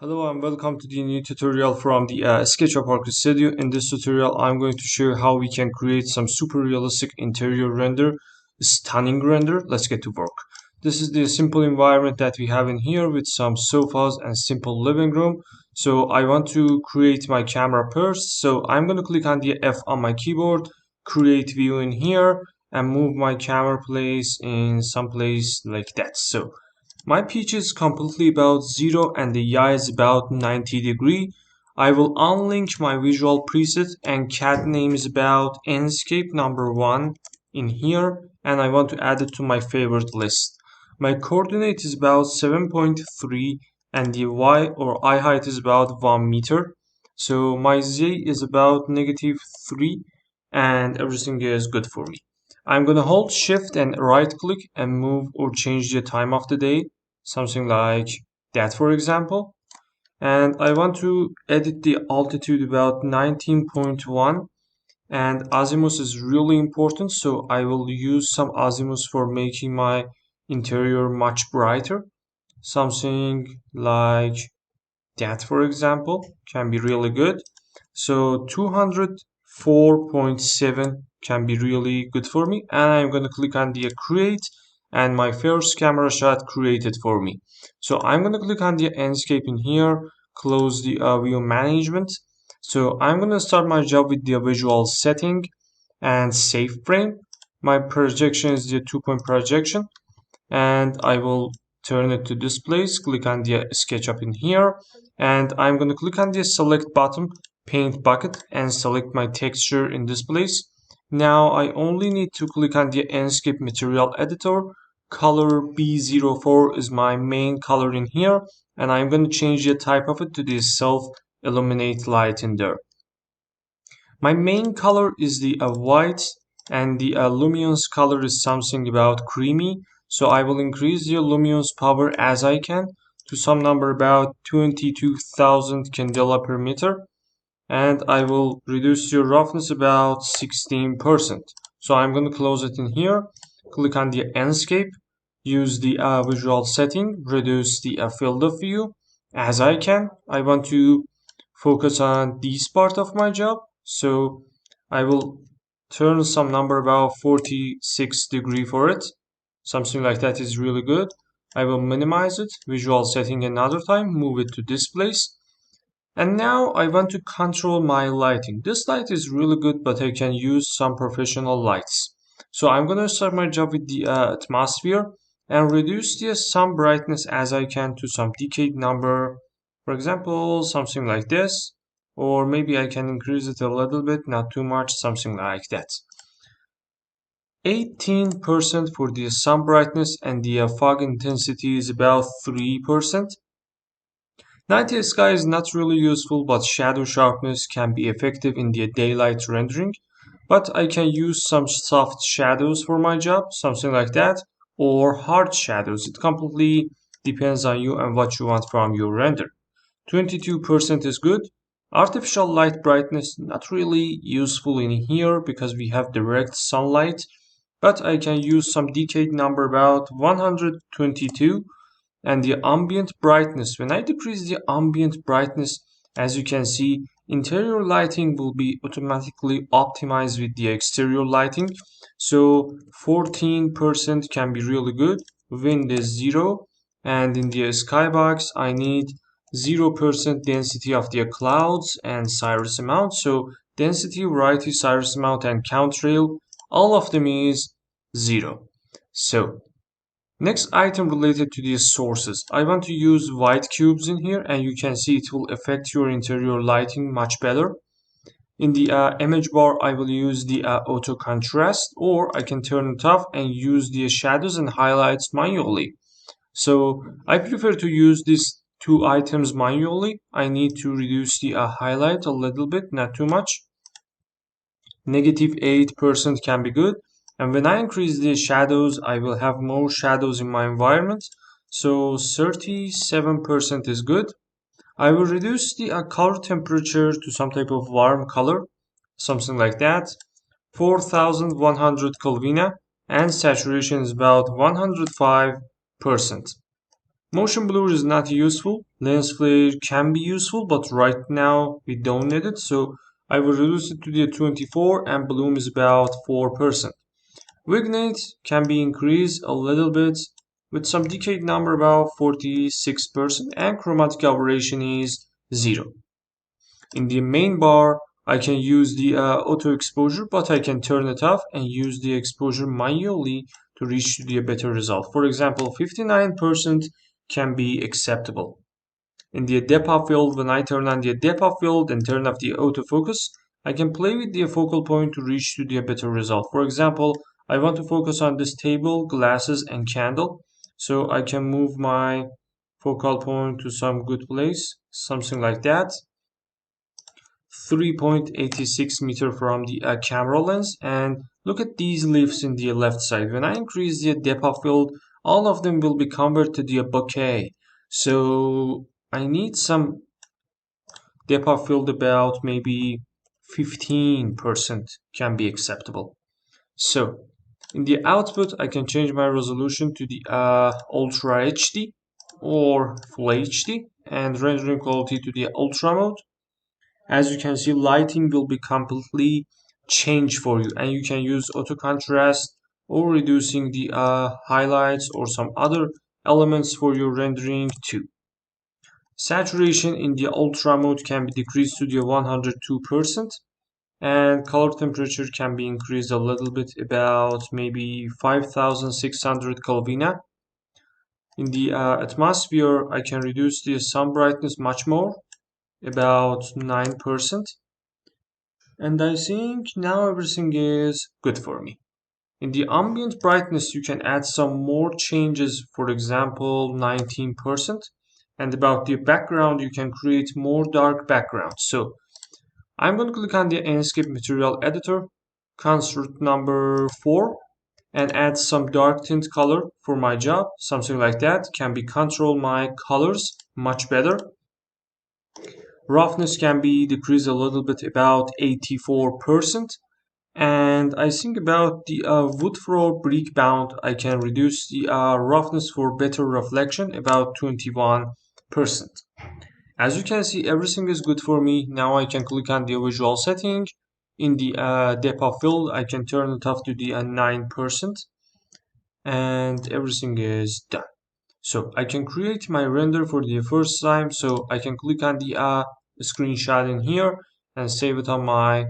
Hello and welcome to the new tutorial from the SketchUpArchStudio. In this tutorial, I'm going to show you how we can create some super realistic interior render, stunning render. Let's get to work. This is the simple environment that we have in here with some sofas and simple living room. So I want to create my camera first. So I'm going to click on the F on my keyboard, create view in here, and move my camera place in some place like that. So my pitch is completely about 0 and the Y is about 90 degree. I will unlink my visual preset and cat name is about Enscape number 1 in here, and I want to add it to my favorite list. My coordinate is about 7.3 and the Y or eye height is about 1 meter. So my Z is about -3 and everything is good for me. I'm gonna hold shift and right click and move or change the time of the day, something like that for example. And I want to edit the altitude about 19.1, and azimuth is really important, so I will use some azimuth for making my interior much brighter, something like that for example can be really good. So 204.7 can be really good for me, and I'm going to click on the create, and my first camera shot created for me. So I'm going to click on the Enscape in here, close the view management. So I'm going to start my job with the visual setting and save frame. My projection is the 2-point projection, and I will turn it to this place. Click on the SketchUp in here, and I'm going to click on the select button, paint bucket, and select my texture in this place. Now I only need to click on the Enscape material editor. Color B04 is my main color in here, and I'm going to change the type of it to the self illuminate light in there. My main color is the white, and the luminance color is something about creamy. So I will increase the luminance power as I can to some number about 22,000 candela per meter, and I will reduce your roughness about 16%. So I'm going to close it in here, click on the Enscape, use the visual setting, reduce the field of view as I can. I want to focus on this part of my job, so I will turn some number about 46 degree for it, something like that is really good. I will minimize it, visual setting another time, move it to this place. And now I want to control my lighting. This light is really good, but I can use some professional lights. So I'm going to start my job with the atmosphere and reduce the sun brightness as I can to some decade number. For example, something like this. Or maybe I can increase it a little bit, not too much, something like that. 18% for the sun brightness, and the fog intensity is about 3%. Night sky is not really useful, but shadow sharpness can be effective in the daylight rendering. But I can use some soft shadows for my job, something like that, or hard shadows. It completely depends on you and what you want from your render. 22% is good. Artificial light brightness, not really useful in here because we have direct sunlight, but I can use some decade number about 122. And the ambient brightness, when I decrease the ambient brightness, as you can see, interior lighting will be automatically optimized with the exterior lighting. So 14% can be really good. Wind is 0, and in the skybox I need 0% density of the clouds and cirrus amount. So density, variety, cirrus amount, and count rail, all of them is 0. So next item related to these sources. I want to use white cubes in here, and you can see it will affect your interior lighting much better. In the image bar, I will use the auto contrast, or I can turn it off and use the shadows and highlights manually. So I prefer to use these two items manually. I need to reduce the highlight a little bit, not too much. -8% can be good. And when I increase the shadows, I will have more shadows in my environment. So 37% is good. I will reduce the color temperature to some type of warm color, something like that. 4100 Kelvin, and saturation is about 105%. Motion blur is not useful. Lens flare can be useful, but right now we don't need it. So I will reduce it to the 24 and bloom is about 4%. Vignette can be increased a little bit with some decayed number about 46% and chromatic aberration is 0. In the main bar, I can use the auto exposure, but I can turn it off and use the exposure manually to reach the better result. For example, 59% can be acceptable. In the depth of field, when I turn on the depth of field and turn off the autofocus, I can play with the focal point to reach to the better result. For example, I want to focus on this table, glasses, and candle. So I can move my focal point to some good place, something like that. 3.86 meter from the camera lens, and look at these leaves in the left side. When I increase the depth of field, all of them will be converted to the bokeh. So I need some depth of field about maybe 15% can be acceptable. So in the output, I can change my resolution to the Ultra HD or Full HD and rendering quality to the Ultra mode. As you can see, lighting will be completely changed for you, and you can use auto contrast or reducing the highlights or some other elements for your rendering too. Saturation in the ultra mode can be decreased to the 102%, and color temperature can be increased a little bit, about maybe 5600 Kelvin. In the atmosphere, I can reduce the sun brightness much more, about 9%. And I think now everything is good for me. In the ambient brightness, you can add some more changes, for example, 19%. And about the background, you can create more dark background. So I'm going to click on the Enscape material editor, construct number 4, and add some dark tint color for my job, something like that. Can be control my colors much better. Roughness can be decreased a little bit, about 84. And I think about the wood floor brick bound, I can reduce the roughness for better reflection, about 21%. As you can see, everything is good for me. Now I can click on the visual setting. In the depth of field, I can turn it off to the 9%, and everything is done. So I can create my render for the first time. So I can click on the screenshot in here and save it on my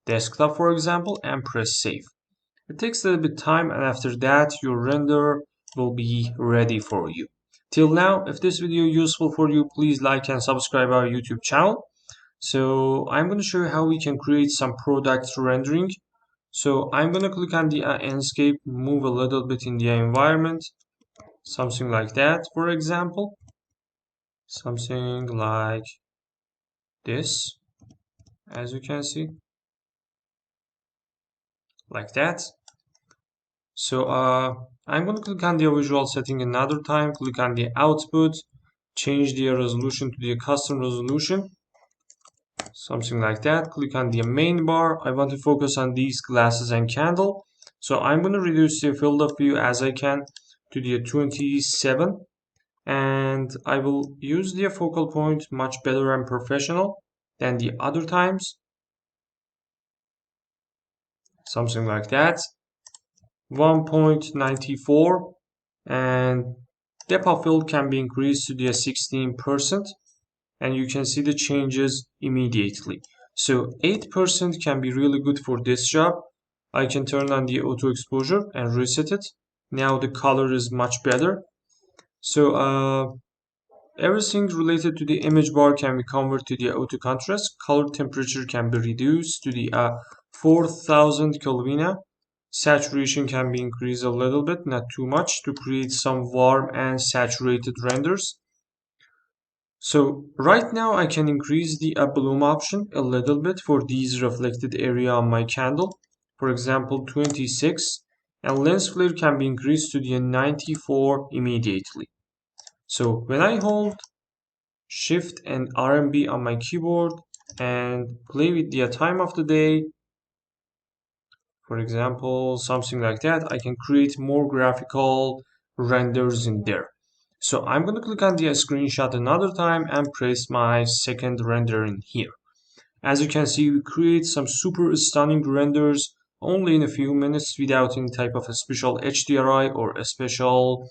desktop, for example, and press save. It takes a little bit time, and after that your render will be ready for you. Till now, if this video is useful for you, please like and subscribe our YouTube channel. So I'm going to show you how we can create some product rendering. So I'm going to click on the Enscape, move a little bit in the environment, something like that, for example, something like this, as you can see, like that. So I'm going to click on the visual setting another time, click on the output, change the resolution to the custom resolution, something like that. Click on the main bar. I want to focus on these glasses and candle. So I'm going to reduce the field of view as I can to the 27, and I will use the focal point much better and professional than the other times, something like that. 1.94, and depth of field can be increased to the 16%, and you can see the changes immediately. So 8% can be really good for this job. I can turn on the auto exposure and reset it. Now the color is much better. So everything related to the image bar can be converted to the auto contrast. Color temperature can be reduced to the 4000 Kelvin. Saturation can be increased a little bit, not too much, to create some warm and saturated renders. So right now I can increase the bloom option a little bit for these reflected area on my candle. For example, 26, and lens flare can be increased to the 94 immediately. So when I hold Shift and RMB on my keyboard and play with the time of the day, for example, something like that, I can create more graphical renders in there. So I'm going to click on the screenshot another time and press my second render in here. As you can see, we create some super stunning renders only in a few minutes without any type of a special HDRI or a special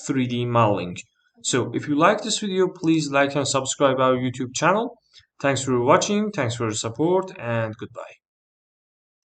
3D modeling. So if you like this video, please like and subscribe our YouTube channel. Thanks for watching, thanks for your support, and goodbye.